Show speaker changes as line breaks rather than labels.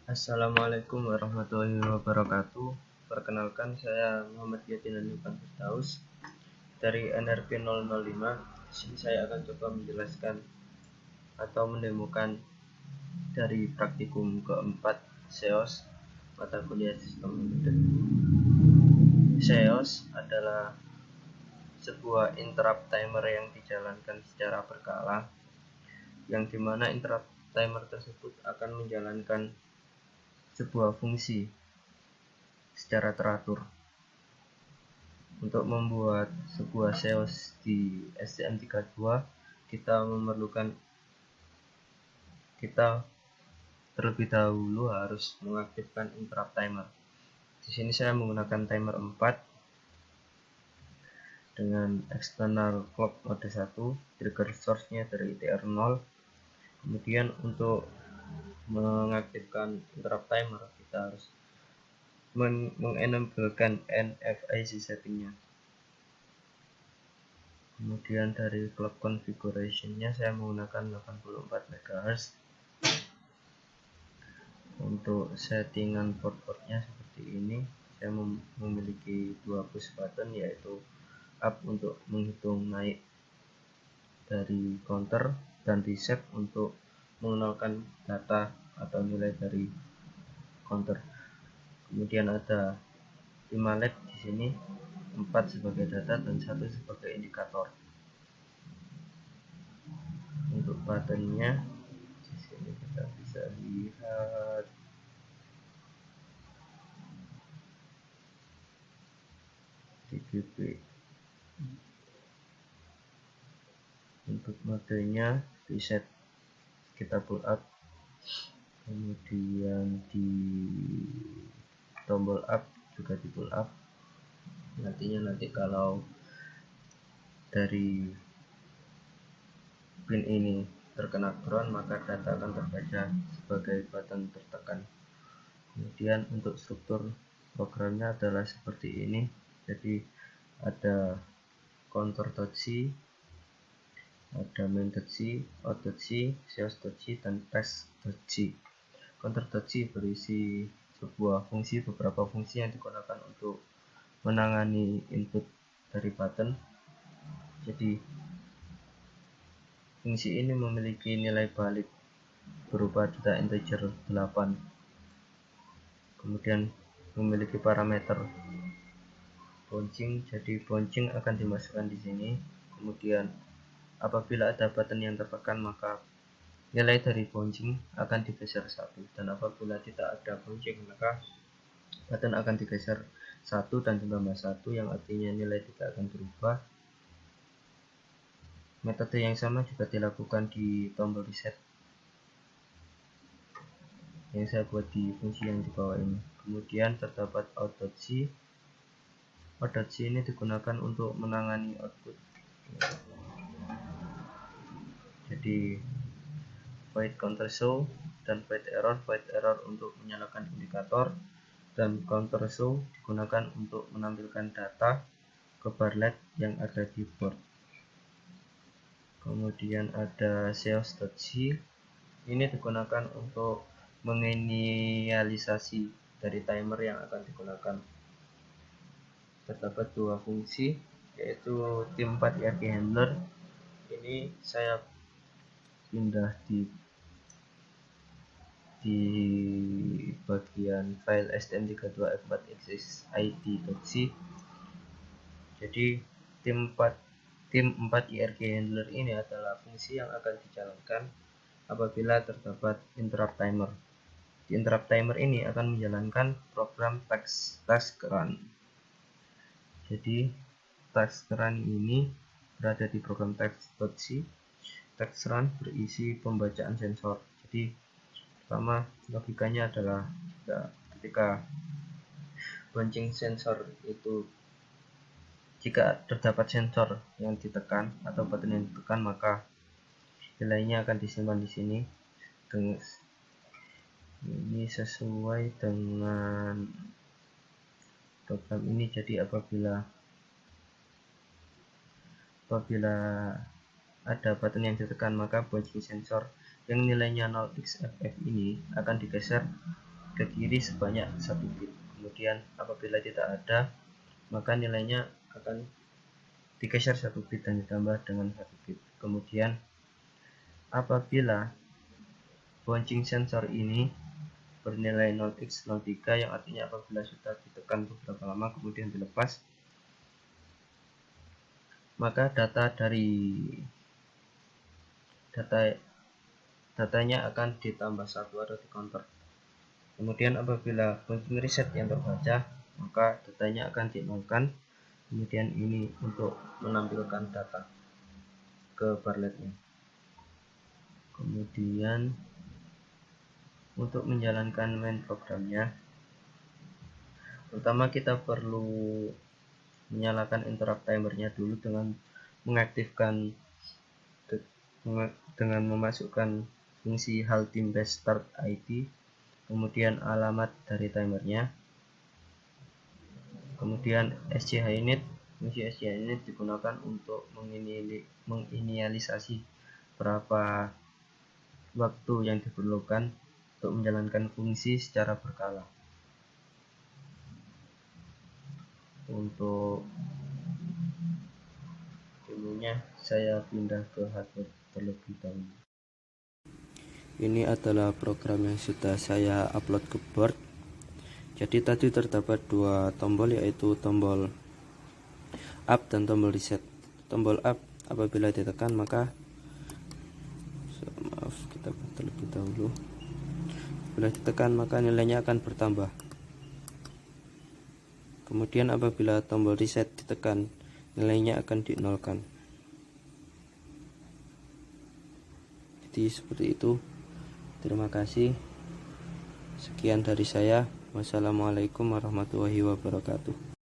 Assalamualaikum warahmatullahi wabarakatuh. Perkenalkan, saya Muhammad Yatinan Firdaus dari NRP 005. Di sini saya akan coba menjelaskan atau mendemokan dari praktikum keempat SEOS, mata kuliah sistem embedded. SEOS adalah sebuah interrupt timer yang dijalankan secara berkala, yang dimana interrupt timer tersebut akan menjalankan sebuah fungsi secara teratur. Untuk membuat sebuah SEOS di STM32, kita terlebih dahulu harus mengaktifkan interrupt timer. Di sini saya menggunakan timer 4 dengan external clock mode 1, trigger source-nya dari TR0. Kemudian untuk mengaktifkan interrupt timer, kita harus mengenablekan NFIC settingnya. Kemudian dari clock configuration-nya saya menggunakan 84 MHz. Untuk settingan port-portnya seperti ini. Saya memiliki dua push button, yaitu up untuk menghitung naik dari counter dan reset untuk mengenalkan data atau nilai dari counter. Kemudian ada 5 LED di sini, 4 sebagai data dan 1 sebagai indikator. Untuk buttonnya di sini kita bisa lihat DGB. Untuk modenya reset, kita pull up, kemudian di tombol up juga di pull up. Nanti kalau dari pin ini terkena ground, maka data akan terbaca sebagai button tertekan. Kemudian untuk struktur programnya adalah seperti ini. Jadi ada counter.c, ada main.c, out.c, sales.c, dan test.c. Counter.c berisi beberapa fungsi yang digunakan untuk menangani input dari button. Jadi fungsi ini memiliki nilai balik berupa data integer 8. Kemudian memiliki parameter bouncing, jadi bouncing akan dimasukkan di sini. Kemudian apabila ada button yang tertekan, maka nilai dari bouncing akan digeser 1, dan apabila tidak ada bouncing, maka button akan digeser 1 dan ditambah 1, yang artinya nilai tidak akan berubah. Metode yang sama juga dilakukan di tombol reset yang saya buat di fungsi yang di bawah ini. Kemudian terdapat out.c. Out.c ini digunakan untuk menangani output. Jadi void counter show dan void error untuk menyalakan indikator, dan counter show digunakan untuk menampilkan data ke bar LED yang ada di board. Kemudian ada sales.c, ini digunakan untuk menginisialisasi dari timer yang akan digunakan. Terdapat dua fungsi, yaitu tim 4 IRQ handler. Ini saya pindah di bagian file stm32f4exist.id.c. Jadi tim 4 IRQ handler ini adalah fungsi yang akan dijalankan apabila terdapat interrupt timer. Di interrupt timer ini akan menjalankan program task run. Jadi task run ini berada di program text.c. Task run berisi pembacaan sensor. Jadi pertama, logikanya adalah ketika bouncing sensor itu, jika terdapat sensor yang ditekan atau button yang ditekan, maka nilainya akan disimpan di sini. Ini sesuai dengan program ini. Jadi apabila ada button yang ditekan, maka bouncing sensor yang nilainya 0xFF ini akan digeser ke kiri sebanyak 1 bit. Kemudian apabila tidak ada, maka nilainya akan digeser 1 bit dan ditambah dengan 1 bit. Kemudian apabila bouncing sensor ini bernilai 0x03, yang artinya apabila sudah ditekan beberapa lama kemudian dilepas, maka datanya akan ditambah 1 atau di counter. Kemudian apabila bouncing reset yang terbaca, maka datanya akan dinolkan. Kemudian ini untuk menampilkan data ke barletnya. Kemudian untuk menjalankan main programnya, pertama kita perlu menyalakan interrupt timernya dulu dengan mengaktifkan dengan memasukkan fungsi halting base start ID, kemudian alamat dari timernya, kemudian SCH-init. Fungsi SCH-init digunakan untuk menginisialisasi berapa waktu yang diperlukan untuk menjalankan fungsi secara berkala. Untuk dulunya saya pindah ke hardware terlebih dahulu. Ini adalah program yang sudah saya upload ke board. Jadi tadi terdapat 2 tombol, yaitu tombol up dan tombol reset. Tombol up apabila ditekan maka kita terlebih dahulu. Bila ditekan maka nilainya akan bertambah. Kemudian apabila tombol reset ditekan, nilainya akan dinolkan. Jadi seperti itu. Terima kasih. Sekian dari saya. Wassalamualaikum warahmatullahi wabarakatuh.